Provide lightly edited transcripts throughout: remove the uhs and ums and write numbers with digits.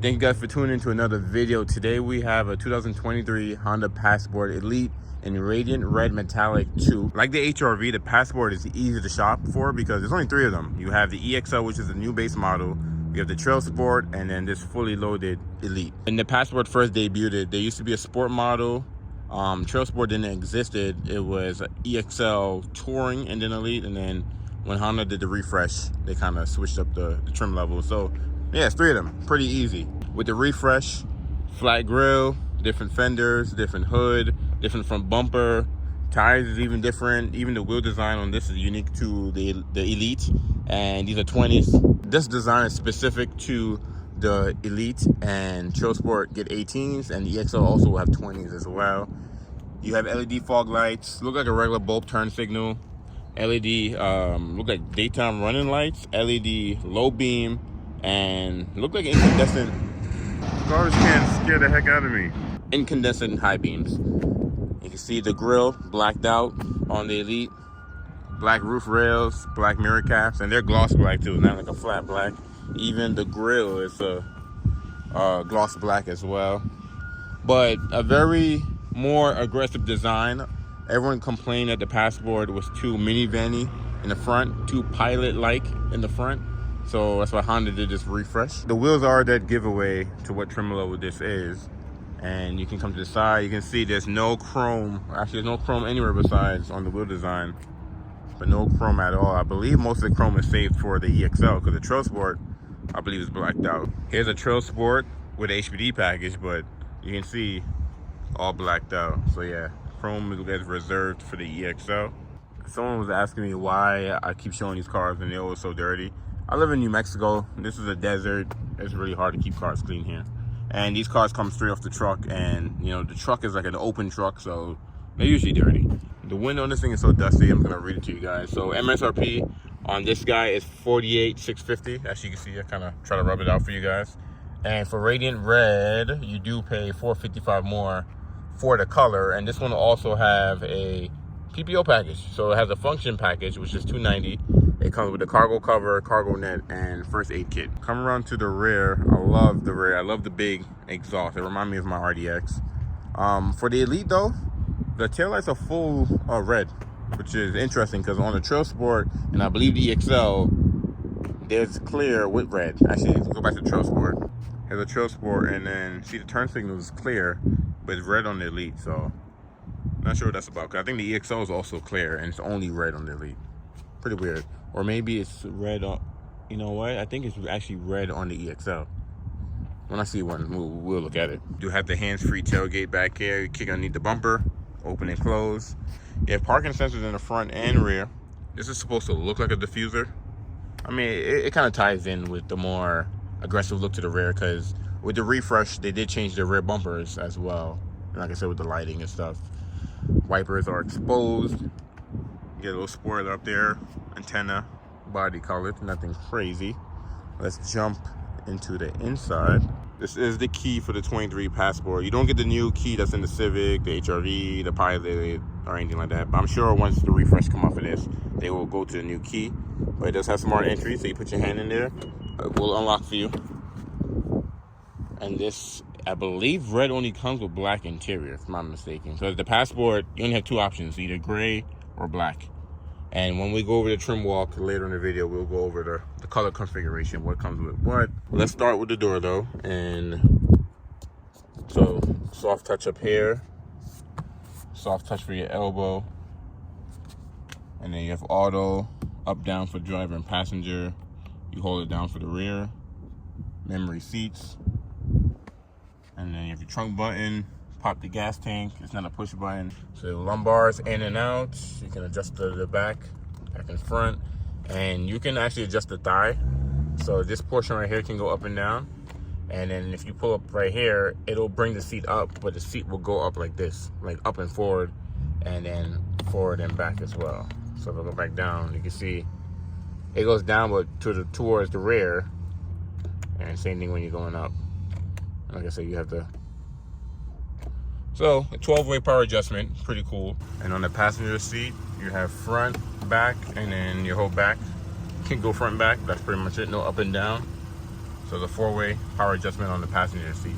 Thank you guys for tuning into another video. Today we have a 2023 Honda Passport Elite in Radiant Red Metallic 2. Like the HRV, the Passport is easy to shop for because there's only 3 of them. You have the EXL, which is the new base model. You have the Trail Sport, and then this fully loaded Elite. When the Passport first debuted, there used to be a sport model. Trail Sport didn't exist. It was EXL Touring and then Elite, and then when Honda did the refresh, they kind of switched up the trim level. So yeah, it's 3 of them, pretty easy. With the refresh, flat grille, different fenders, different hood, different front bumper, tires is even different. Even the wheel design on this is unique to the Elite, and these are 20s. This design is specific to the Elite, and Trail Sport get 18s, and the EXL also will have 20s as well. You have LED fog lights, look like a regular bulb turn signal. LED, look like daytime running lights, LED low beam, and look like incandescent. Cars can't scare the heck out of me. Incandescent high beams. You can see the grille blacked out on the Elite. Black roof rails, black mirror caps, and they're gloss black too, not like a flat black. Even the grille is a gloss black as well. But a very more aggressive design. Everyone complained that the Passport was too minivan-y in the front, too pilot-like in the front. So that's why Honda did this refresh. The wheels are that giveaway to what trim level this is. And you can come to the side, you can see there's no chrome. Actually, there's no chrome anywhere besides on the wheel design. But no chrome at all. I believe most of the chrome is saved for the EXL because the Trail Sport, I believe, is blacked out. Here's a Trail Sport with the HPD package, but you can see all blacked out. So yeah, chrome is reserved for the EXL. Someone was asking me why I keep showing these cars and they're always so dirty. I live in New Mexico. This is a desert. It's really hard to keep cars clean here. And these cars come straight off the truck, and you know, the truck is like an open truck, so they're usually dirty. The window on this thing is so dusty, I'm gonna read it to you guys. So MSRP on this guy is $48,650. As you can see, I kind of try to rub it out for you guys. And for Radiant Red, you do pay $455 more for the color, and this one will also have a PPO package. So it has a function package, which is $290. It comes with the cargo cover, cargo net, and first aid kit. Come around to the rear. I love the rear. I love the big exhaust. It reminds me of my RDX. For the Elite though, the taillights are full red, which is interesting because on the Trail Sport, and I believe the EXL, there's clear with red. Actually, go back to the Trail Sport. Here's a Trail Sport, and then see the turn signal is clear, but it's red on the Elite. So not sure what that's about. Cause I think the EXL is also clear, and it's only red on the Elite. Pretty weird. Or maybe it's red on, you know what? I think it's actually red on the EXL. When I see one, we'll look at it. Do have the hands-free tailgate back here. You kick underneath the bumper, open and close. You have parking sensors in the front and rear. This is supposed to look like a diffuser. I mean, it kind of ties in with the more aggressive look to the rear, because with the refresh, they did change the rear bumpers as well. And like I said, with the lighting and stuff. Wipers are exposed. Get a little spoiler up there, antenna, body colored, nothing crazy. Let's jump into the inside. This is the key for the 23 Passport. You don't get the new key that's in the Civic, the HRV, the Pilot, or anything like that. But I'm sure once the refresh come off of this, they will go to the new key. But it does have smart entry, so you put your hand in there, it will unlock for you. And this, I believe red only comes with black interior, if I'm not mistaken. So the Passport, you only have 2 options, either gray or black. And when we go over the trim walk later in the video, we'll go over the color configuration, what comes with what. Let's start with the door though. And so soft touch up here, soft touch for your elbow. And then you have auto, up down for driver and passenger. You hold it down for the rear. Memory seats. And then you have your trunk button. Pop the gas tank. It's not a push button. So the lumbars in and out. You can adjust the back and front, and you can actually adjust the thigh. So this portion right here can go up and down, and then if you pull up right here, it'll bring the seat up, but the seat will go up like this, like up and forward, and then forward and back as well. So if I go back down, you can see it goes down, but towards the rear, and same thing when you're going up. Like I said, you have to. So a 12-way power adjustment, pretty cool. And on the passenger seat, you have front, back, and then your whole back can go front and back. That's pretty much it. No up and down. So So the 4-way power adjustment on the passenger seat.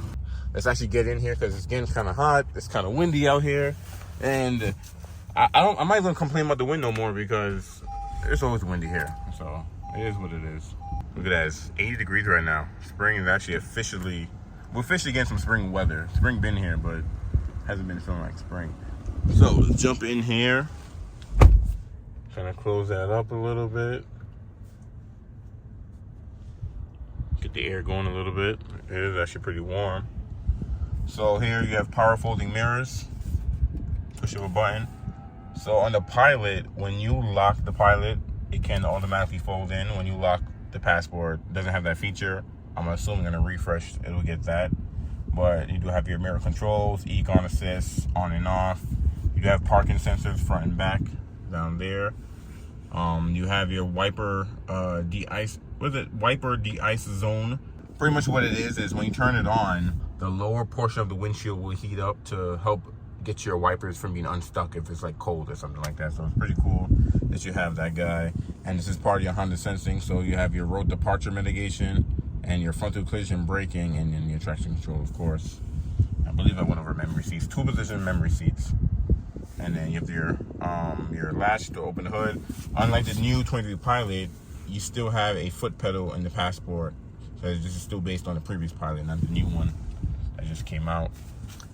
Let's actually get in here because it's getting kind of hot. It's kind of windy out here, and I'm not even complaining about the wind no more because it's always windy here. So it is what it is. Look at that, it's 80 degrees right now. Spring is actually we're officially getting some spring weather. Spring been here, but hasn't been feeling like spring. So let's jump in here. Kind of close that up a little bit. Get the air going a little bit. It is actually pretty warm. So here you have power folding mirrors. Push of a button. So on the Pilot, when you lock the Pilot, it can automatically fold in. When you lock the Passport, it doesn't have that feature. I'm assuming on a refresh it'll get that. But you do have your mirror controls, Econ Assist, on and off. You do have parking sensors front and back down there. You have your wiper de-ice. What is it? Wiper de-ice zone. Pretty much what it is when you turn it on, the lower portion of the windshield will heat up to help get your wipers from being unstuck if it's like cold or something like that. So it's pretty cool that you have that guy. And this is part of your Honda sensing. So you have your road departure mitigation and your frontal collision braking, and then your traction control, of course. I believe I went over memory seats, 2-position memory seats. And then you have your latch to open the hood. Unlike the new 23 Pilot, you still have a foot pedal in the Passport. So this is still based on the previous Pilot, not the new one that just came out.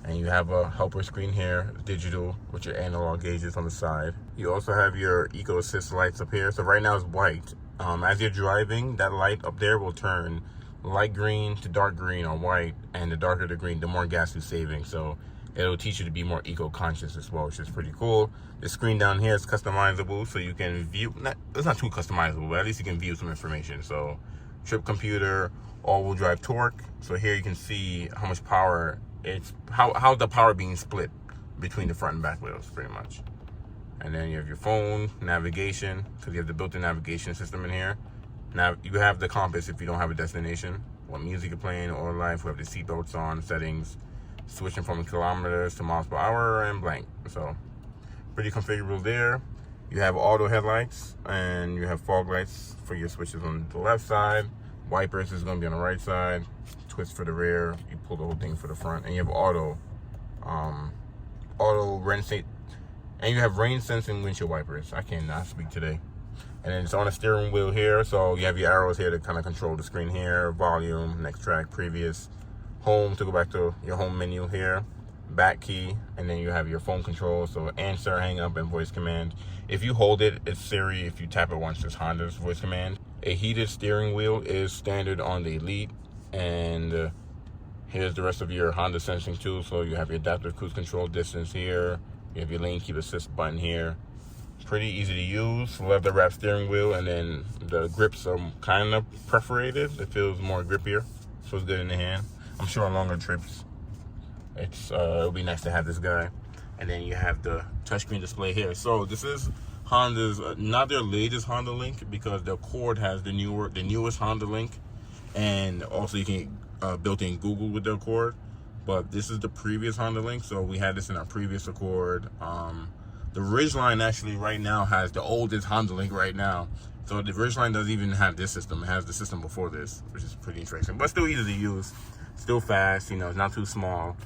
And you have a helper screen here, digital, with your analog gauges on the side. You also have your Eco Assist lights up here. So right now it's white. As you're driving, that light up there will turn light green to dark green on white, and the darker the green, the more gas you're saving. So it'll teach you to be more eco-conscious as well, which is pretty cool. The screen down here is customizable, so you can view, it's not too customizable, but at least you can view some information. So trip computer, all-wheel drive torque. So here you can see how much power how the power being split between the front and back wheels, pretty much. And then you have your phone, navigation, because you have the built-in navigation system in here. Now you have the compass if you don't have a destination, what music you're playing, or life. We have the seatbelts on, settings, switching from kilometers to miles per hour, and blank. So pretty configurable there. You have auto headlights, and you have fog lights for your switches on the left side. Wipers is going to be on the right side. Twist for the rear. You pull the whole thing for the front, and you have auto rain sensing, and you have rain sensing windshield wipers. I cannot speak today. And then it's on the steering wheel here, so you have your arrows here to kind of control the screen here. Volume, next track, previous, home to go back to your home menu here, back key, and then you have your phone control, so answer, hang up, and voice command. If you hold it, it's Siri. If you tap it once, it's Honda's voice command. A heated steering wheel is standard on the Elite, and here's the rest of your Honda sensing tools. So you have your adaptive cruise control, distance here, you have your lane keep assist button here. Pretty easy to use, leather wrap steering wheel, and then the grips are kind of perforated. It feels more grippier, so it's good in the hand. I'm sure on longer trips it'll be nice to have this guy. And then you have the touchscreen display here. So this is Honda's not their latest Honda Link, because the Accord has the newest Honda Link, and also you can built in Google with the Accord. But this is the previous Honda Link, so we had this in our previous Accord. The Ridgeline actually right now has the oldest Honda Link right now. So the Ridgeline doesn't even have this system. It has the system before this, which is pretty interesting. But still easy to use, still fast, you know, it's not too small.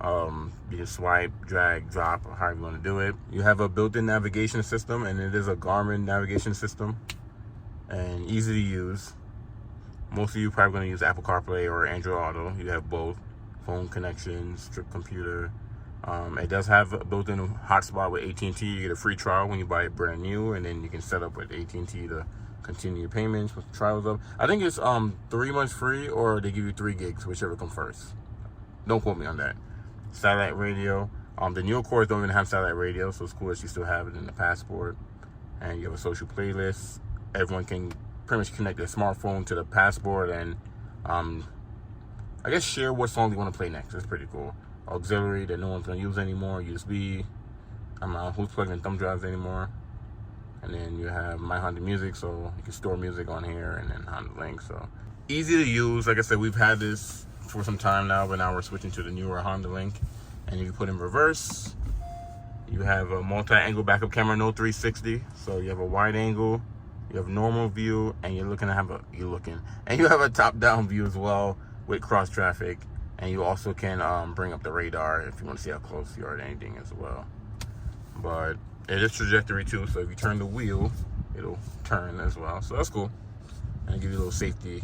You can swipe, drag, drop, or however you want to do it. You have a built-in navigation system, and it is a Garmin navigation system, and easy to use. Most of you probably going to use Apple CarPlay or Android Auto. You have both phone connections, trip computer. It does have a built-in hotspot with AT&T. You get a free trial when you buy it brand new, and then you can set up with AT&T to continue your payments with trials up. I think it's 3 months free, or they give you 3 gigs, whichever comes first. Don't quote me on that. Satellite radio. The new Accords don't even have satellite radio, so it's cool that you still have it in the Passport. And you have a social playlist. Everyone can pretty much connect their smartphone to the Passport and I guess share what song you want to play next. It's pretty cool. Auxiliary that no one's gonna use anymore. USB. I don't know who's plugging in thumb drives anymore. And then you have My Honda Music, so you can store music on here, and then Honda Link. So easy to use. Like I said, we've had this for some time now, but now we're switching to the newer Honda Link. And if you put in reverse, you have a multi-angle backup camera, no 360. So you have a wide angle, You have normal view, and you have a top-down view as well with cross traffic, and you also can bring up the radar if you want to see how close you are to anything as well. But it is trajectory too, so if you turn the wheel, it'll turn as well. So that's cool. And give you a little safety.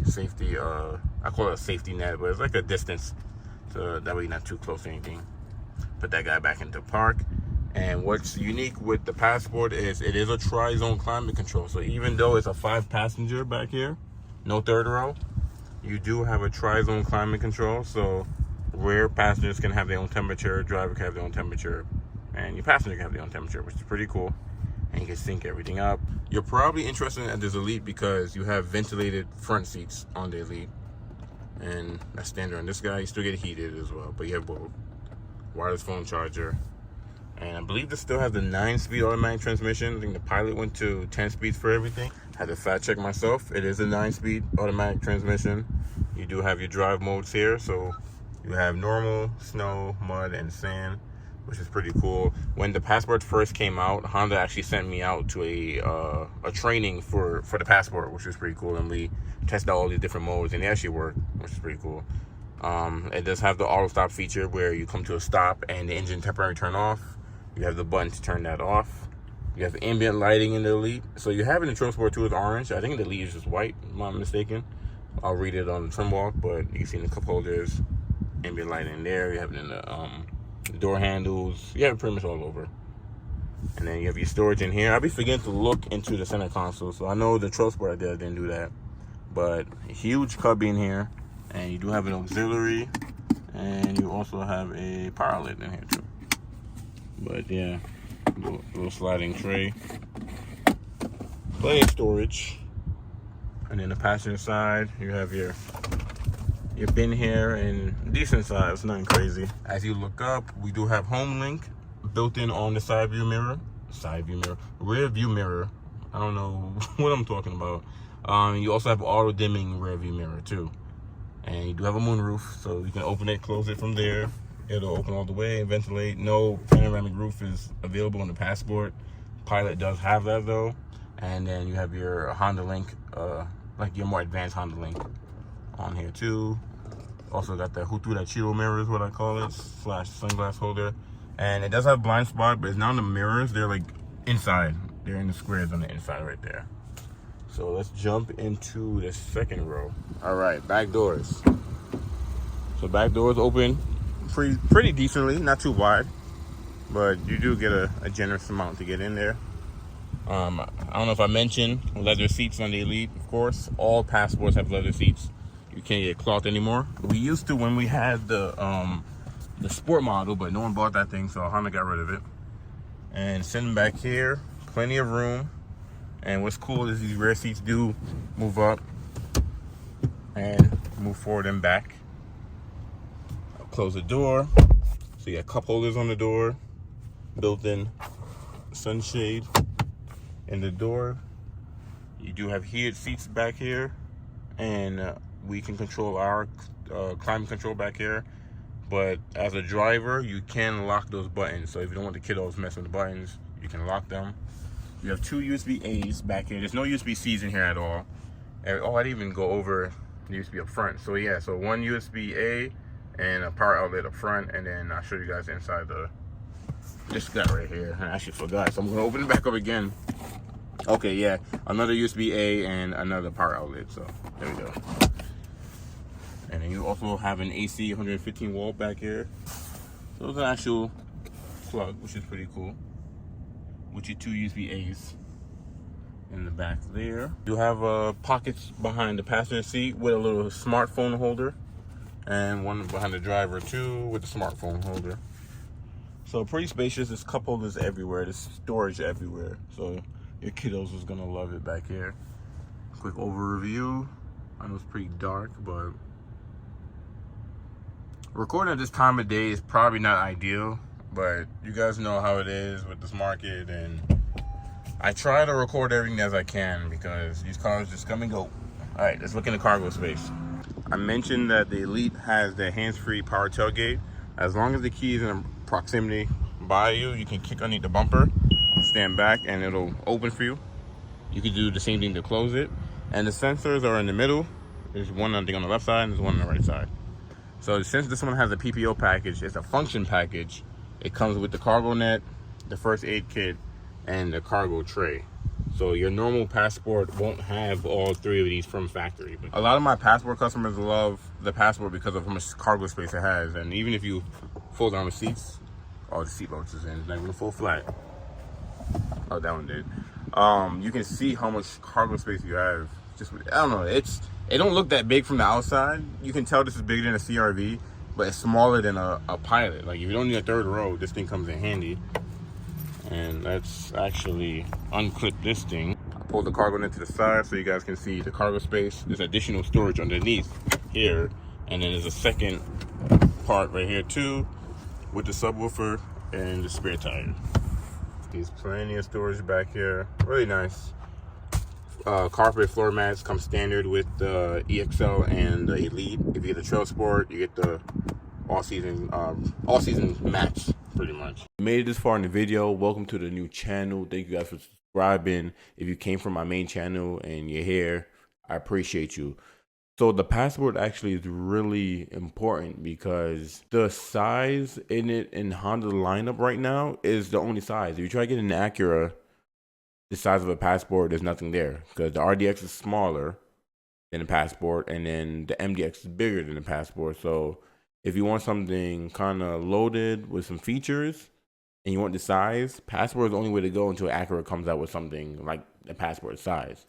I call it a safety net, but it's like a distance, so that way you're not too close to anything. Put that guy back into park. And what's unique with the Passport is it is a tri-zone climate control. So even though it's a 5-passenger back here, no third row, you do have a tri-zone climate control. So rear passengers can have their own temperature, driver can have their own temperature, and your passenger can have their own temperature, which is pretty cool. And you can sync everything up. You're probably interested in this Elite because you have ventilated front seats on the Elite. And that's standard on this guy. You still get heated as well, but you have both. Wireless phone charger. And I believe this still has the 9-speed automatic transmission. I think the Pilot went to 10 speeds for everything. Had to fact check myself. It is a 9-speed automatic transmission. You do have your drive modes here. So you have normal, snow, mud, and sand, which is pretty cool. When the Passport first came out, Honda actually sent me out to a training for the Passport, which was pretty cool. And we tested out all these different modes, and they actually work, which is pretty cool. It does have the auto stop feature where you come to a stop and the engine temporarily turn off. You have the button to turn that off. You have ambient lighting in the Elite. So you have in the Trim Sport 2 is orange. I think the Elite is just white, if I'm not mistaken. I'll read it on the trim walk, but you can see in the cup holders, ambient lighting in there. You have it in the door handles. You have it pretty much all over. And then you have your storage in here. I'll be forgetting to look into the center console. So I know the Trim Sport I didn't do that. But huge cubby in here. And you do have an auxiliary. And you also have a power outlet in here too. But yeah, little sliding tray, plenty of storage. And then the passenger side, you have your bin here in decent size, nothing crazy. As you look up, we do have Home Link built in on the rear view mirror. I don't know what I'm talking about. You also have auto dimming rear view mirror too. And you do have a moonroof, so you can open it, close it from there. It'll open all the way and ventilate. No panoramic roof is available on the Passport. Pilot does have that though. And then you have your Honda Link, like your more advanced Honda Link on here too. Also got the who threw that Cheeto mirror is what I call it, / sunglass holder. And it does have blind spot, but it's not in the mirrors. They're like inside. They're in the squares on the inside right there. So let's jump into the second row. All right, back doors. So back doors open pretty decently, not too wide, but you do get a generous amount to get in there. I don't know if I mentioned leather seats on the Elite. Of course, all Passports have leather seats. You can't get cloth anymore. We used to when we had the Sport model, but no one bought that thing, so Honda got rid of it. And sitting back here, plenty of room. And what's cool is these rear seats do move up and move forward and back. I'll close the door. So you got cup holders on the door, built-in sunshade in the door. You do have heated seats back here, and we can control our climate control back here. But as a driver, you can lock those buttons. So if you don't want the kiddos messing with the buttons, you can lock them. You have 2 USB-A's back here. There's no USB-C's in here at all. Oh, I didn't even go over the USB up front. So yeah, so 1 USB-A and a power outlet up front, and then I'll show you guys inside this guy right here. I actually forgot, so I'm gonna open it back up again. Okay, yeah, another USB-A and another power outlet. So there we go. And then you also have an AC 115 volt back here. So it's an actual plug, which is pretty cool. With your 2 USB-A's in the back there. You have pockets behind the passenger seat with a little smartphone holder, and one behind the driver too with the smartphone holder. So pretty spacious. There's cup holders everywhere. There's storage everywhere. So your kiddos is gonna love it back here. Quick overview. I know it's pretty dark, but recording at this time of day is probably not ideal. But you guys know how it is with this market, and I try to record everything as I can because these cars just come and go. All right, let's look in the cargo space. I mentioned that the Elite has the hands-free power tailgate. As long as the key is in proximity by you, you can kick underneath the bumper, stand back, and it'll open for you. You could do the same thing to close it. And the sensors are in the middle. There's one I think on the left side and there's one on the right side. So since this one has a PPO package, it's a function package. It comes with the cargo net, the first aid kit, and the cargo tray. So your normal Passport won't have all three of these from factory. A lot of my Passport customers love the Passport because of how much cargo space it has. And even if you fold down the seats, oh, the seat belts is in, it's not even full flat. Oh, that one did. You can see how much cargo space you have. Just, I don't know, it don't look that big from the outside. You can tell this is bigger than a CRV, but it's smaller than a Pilot. Like if you don't need a third row, this thing comes in handy. And let's actually unclip this thing. I pulled the cargo net to the side so you guys can see the cargo space. There's additional storage underneath here, and then there's a second part right here too, with the subwoofer and the spare tire. There's plenty of storage back here. Really nice. Carpet floor mats come standard with the EXL and the Elite. If you get the Trail Sport, you get the all season mats pretty much. If you made it this far in the video, welcome to the new channel. Thank you guys for subscribing. If you came from my main channel and you're here, I appreciate you. So the Passport actually is really important because the size in it in Honda lineup right now is the only size. If you try to get an Acura the size of a Passport, there's nothing there because the RDX is smaller than the Passport, and then the MDX is bigger than the Passport. So if you want something kind of loaded with some features and you want the size, Passport is the only way to go until Acura comes out with something like the Passport size.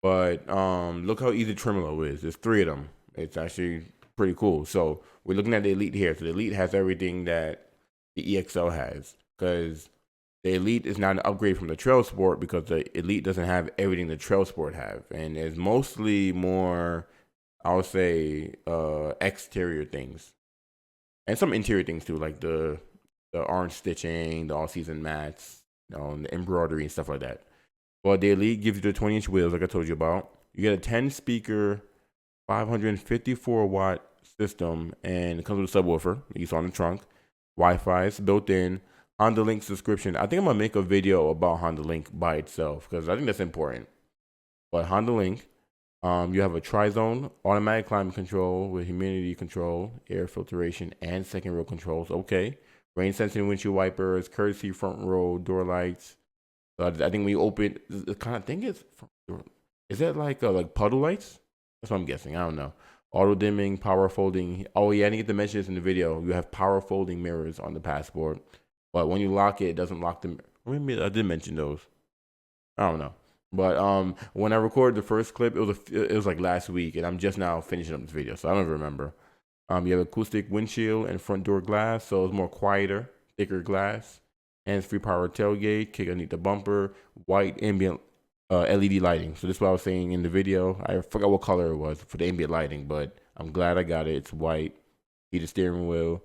But look how easy Tremolo is. There's 3 of them. It's actually pretty cool. So we're looking at the Elite here. So the Elite has everything that the EXL has, because the Elite is not an upgrade from the Trail Sport because the Elite doesn't have everything the Trail Sport have, and it's mostly more, I would say, exterior things and some interior things too, like the orange stitching, the all-season mats, the embroidery and stuff like that. But the Elite gives you the 20-inch wheels, like I told you about. You get a 10-speaker, 554-watt system, and it comes with a subwoofer you saw in the trunk. Wi-Fi is built in. Honda Link subscription. I think I'm gonna make a video about Honda Link by itself because I think that's important. But Honda Link, you have a tri-zone automatic climate control with humidity control, air filtration, and second row controls. Okay, rain sensing windshield wipers, courtesy front row door lights. I think when you open, the kind of thing is that like puddle lights? That's what I'm guessing. I don't know. Auto dimming, power folding. Oh yeah, I didn't get to mention this in the video. You have power folding mirrors on the Passport. But when you lock it, it doesn't lock them. Maybe I did mention those. I don't know. But when I recorded the first clip, it was like last week, and I'm just now finishing up this video, so I don't even remember. You have acoustic windshield and front door glass, so it's more quieter, thicker glass. Hands-free power tailgate, kick underneath the bumper, white ambient LED lighting. So this is what I was saying in the video. I forgot what color it was for the ambient lighting, but I'm glad I got it. It's white. Heated steering wheel.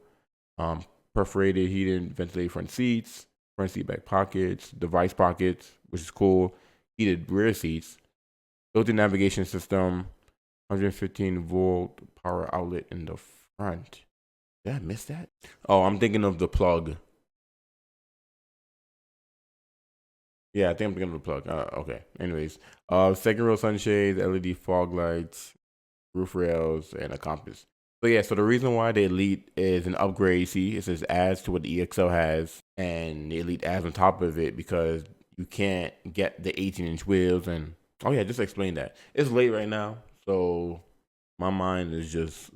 Perforated, heated, ventilated front seats, front seat back pockets, device pockets, which is cool. Heated rear seats, built-in navigation system, 115-volt power outlet in the front. Did I miss that? Oh, I'm thinking of the plug. Yeah, I think I'm thinking of the plug. Okay. Anyways, second row sunshades, LED fog lights, roof rails, and a compass. So yeah, so the reason why the Elite is an upgrade, see, it says adds to what the EXL has, and the Elite adds on top of it because you can't get the 18-inch wheels. And oh yeah, just explain that. It's late right now, so my mind is just,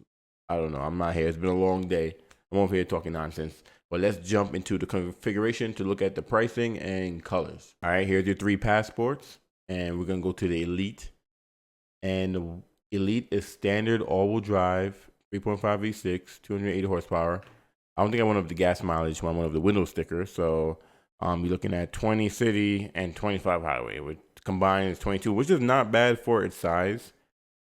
I don't know, I'm not here. It's been a long day. I'm over here talking nonsense. But let's jump into the configuration to look at the pricing and colors. All right, here's your 3 Passports, and we're gonna go to the Elite. And the Elite is standard all-wheel drive, 3.5 V6, 280 horsepower. I don't think I went up the gas mileage when I went up the window sticker. So you're looking at 20 city and 25 highway, which combined is 22, which is not bad for its size.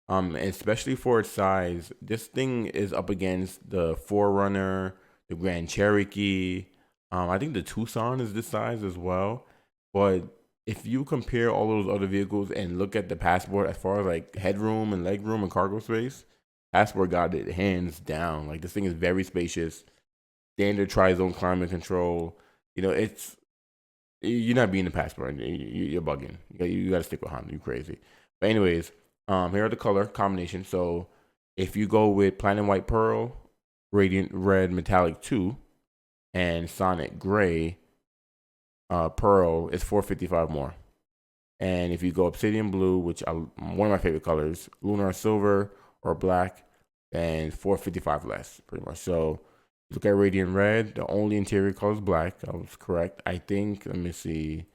Especially for its size, this thing is up against the 4Runner, the Grand Cherokee. I think the Tucson is this size as well. But if you compare all those other vehicles and look at the Passport as far as like headroom and legroom and cargo space, Passport got it hands down. Like this thing is very spacious, standard tri-zone climate control. You know, you're not being the passport. You're bugging. You got to stick with Honda. You crazy. But anyways, here are the color combinations. So if you go with Platinum White Pearl, Radiant Red Metallic 2, and Sonic Gray Pearl, it's $455 more. And if you go Obsidian Blue, which one of my favorite colors, Lunar Silver or Black, then $455 less, pretty much. So look at Radiant Red. The only interior color is black. I was correct. I think. Let me see.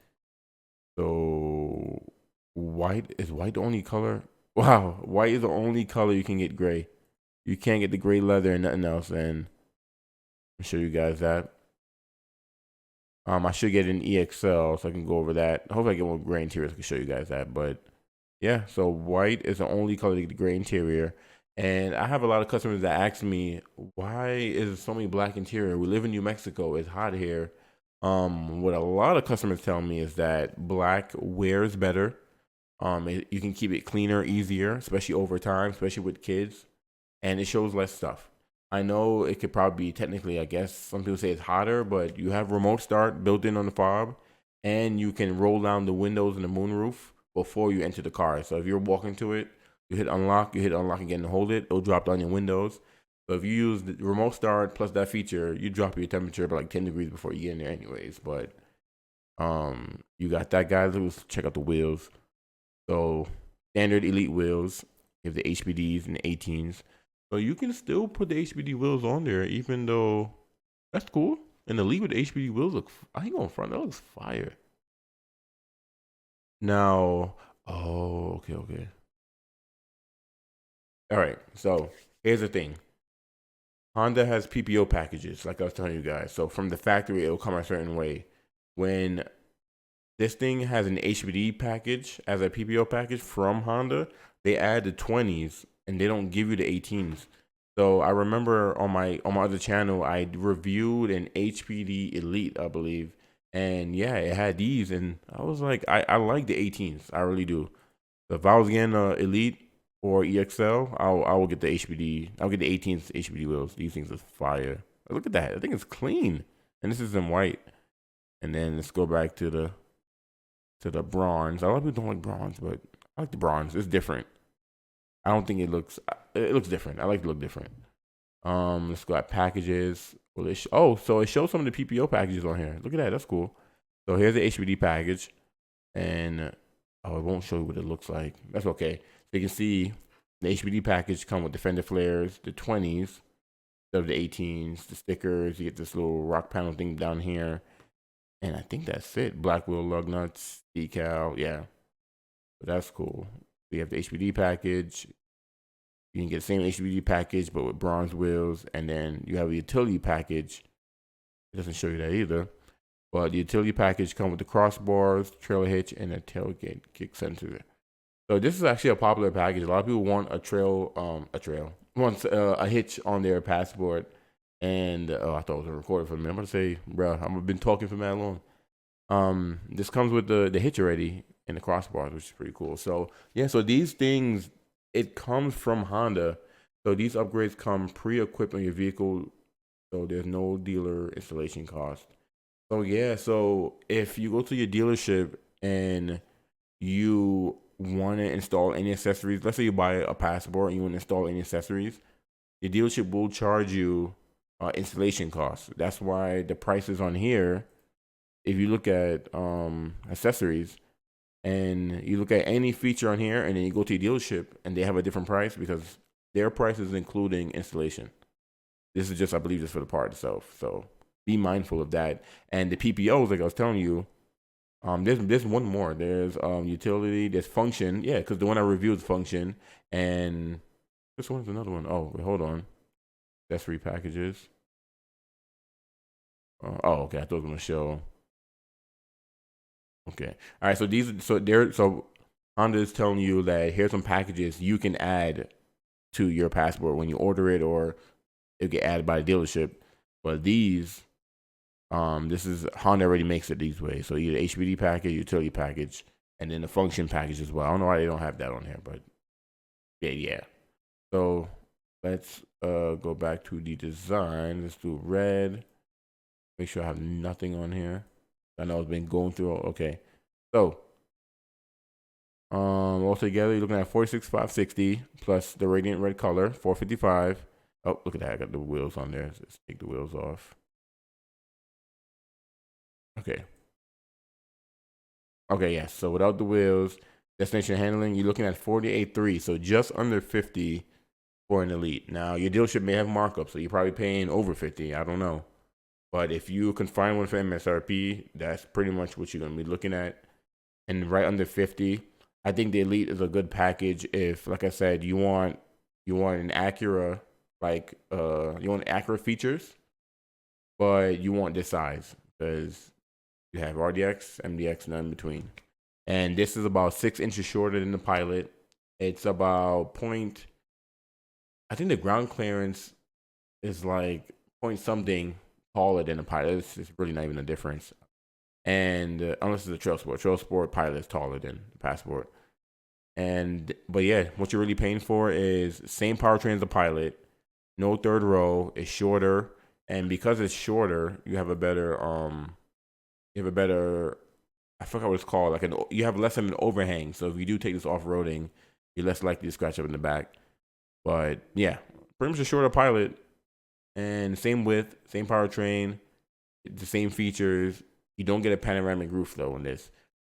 So white the only color? Wow, white is the only color you can get gray. You can't get the gray leather and nothing else. And I'll show you guys that. I should get an EXL so I can go over that. Hopefully I get more gray interior so I can show you guys that. But yeah, so white is the only color to get the gray interior. And I have a lot of customers that ask me, why is there so many black interior? We live in New Mexico. It's hot here. What a lot of customers tell me is that black wears better. You can keep it cleaner, easier, especially over time, especially with kids. And it shows less stuff. I know it could probably be technically, I guess some people say it's hotter, but you have remote start built in on the fob, and you can roll down the windows and the moonroof before you enter the car. So if you're walking to it, you hit unlock again to hold it, it'll drop down your windows. So if you use the remote start plus that feature, you drop your temperature by like 10 degrees before you get in there anyways. But you got that, guys. Let's check out the wheels. So standard elite wheels, you have the HPDs and the 18s. So you can still put the HPD wheels on there, even though that's cool. And the Elite with the HPD wheels I ain't going front, that looks fire. Now, oh, okay. All right, so here's the thing. Honda has PPO packages, like I was telling you guys. So from the factory, it'll come a certain way. When this thing has an HPD package as a PPO package from Honda, they add the 20s and they don't give you the 18s. So I remember on my other channel, I reviewed an HPD Elite, I believe. And yeah, it had these, and I was like, I like the 18s. I really do. So if I was getting Elite or EXL, I will get the HPD. I'll get the 18s HPD wheels. These things are fire. Look at that. I think it's clean. And this is in white. And then let's go back to the bronze. A lot of people don't like bronze, but I like the bronze. It's different. I don't think it looks different. I like to look different. Let's go at packages. Well, so it shows some of the PPO packages on here. Look at that. That's cool. So here's the HBD package, and it won't show you what it looks like. That's okay. So you can see the HBD package come with the fender flares, the 20s, instead of the 18s, the stickers. You get this little rock panel thing down here, and I think that's it. Black wheel lug nuts, decal. Yeah, but that's cool. We have the HBD package. You can get the same HBD package, but with bronze wheels. And then you have a utility package. It doesn't show you that either. But the utility package comes with the crossbars, trailer hitch, and a tailgate kick sensor. So this is actually a popular package. A lot of people want wants a hitch on their passport. And I thought it was a recorder for me. I'm gonna say, bro, I've been talking for that long. This comes with the hitch already and the crossbars, which is pretty cool. So yeah, so these things, it comes from Honda. So these upgrades come pre-equipped on your vehicle, so there's no dealer installation cost. So yeah, so if you go to your dealership and you want to install any accessories, let's say you buy a passport and you want to install any accessories, the dealership will charge you installation costs. That's why the prices on here, if you look at accessories and you look at any feature on here and then you go to your dealership and they have a different price because their price is including installation. This is just, I believe, just for the part itself. So be mindful of that. And the PPOs, like I was telling you, there's one more. There's utility, there's function. Yeah, because the one I reviewed is function. And this one's another one. Oh, wait, hold on. That's 3 packages. Okay, I thought it was gonna show. Okay. All right. So Honda is telling you that here's some packages you can add to your passport when you order it, or it get added by the dealership. But these, this is Honda already makes it these ways. So you get HBD package, utility package, and then the function package as well. I don't know why they don't have that on here, but yeah. So let's go back to the design. Let's do red. Make sure I have nothing on here. I know it's been going through. Okay, so altogether you're looking at 46,560 plus the radiant red color, 455. Oh, look at that! I got the wheels on there. Let's take the wheels off. Okay. Okay, yes. So without the wheels, destination handling, you're looking at 48.3. So just under 50 for an elite. Now your dealership may have markup, so you're probably paying over 50. I don't know. But if you can find one for MSRP, that's pretty much what you're gonna be looking at. And right under 50. I think the elite is a good package if, like I said, you want an Acura, like you want Acura features, but you want this size because you have RDX, MDX, none in between. And this is about 6 inches shorter than the Pilot. It's about point. I think the ground clearance is like point something taller than the Pilot. It's really not even a difference. And unless it's a Trail Sport Pilot is taller than the Passport. But yeah, what you're really paying for is same powertrain as the Pilot, no third row, it's shorter, and because it's shorter, you have a better I forgot what it's called, like you have less of an overhang. So if you do take this off roading, you're less likely to scratch up in the back. But yeah, pretty much a shorter Pilot, and same width, same powertrain, the same features. You don't get a panoramic roof though in this.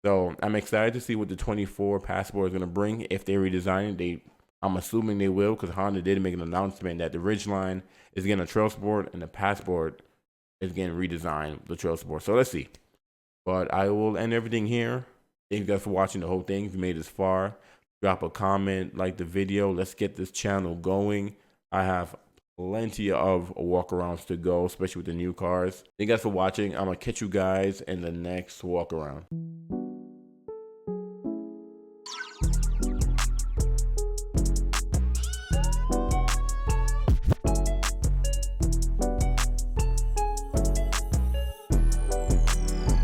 So I'm excited to see what the 24 Passport is going to bring if they redesign it. I'm assuming they will, because Honda did make an announcement that the Ridgeline is getting a Trail Sport and the Passport is getting redesigned, the Trail Sport. So let's see. But I will end everything here. Thank you guys for watching the whole thing. If you made this far, drop a comment, like the video. Let's get this channel going. I have plenty of walkarounds to go, especially with the new cars. Thank you guys for watching. I'm going to catch you guys in the next walkaround.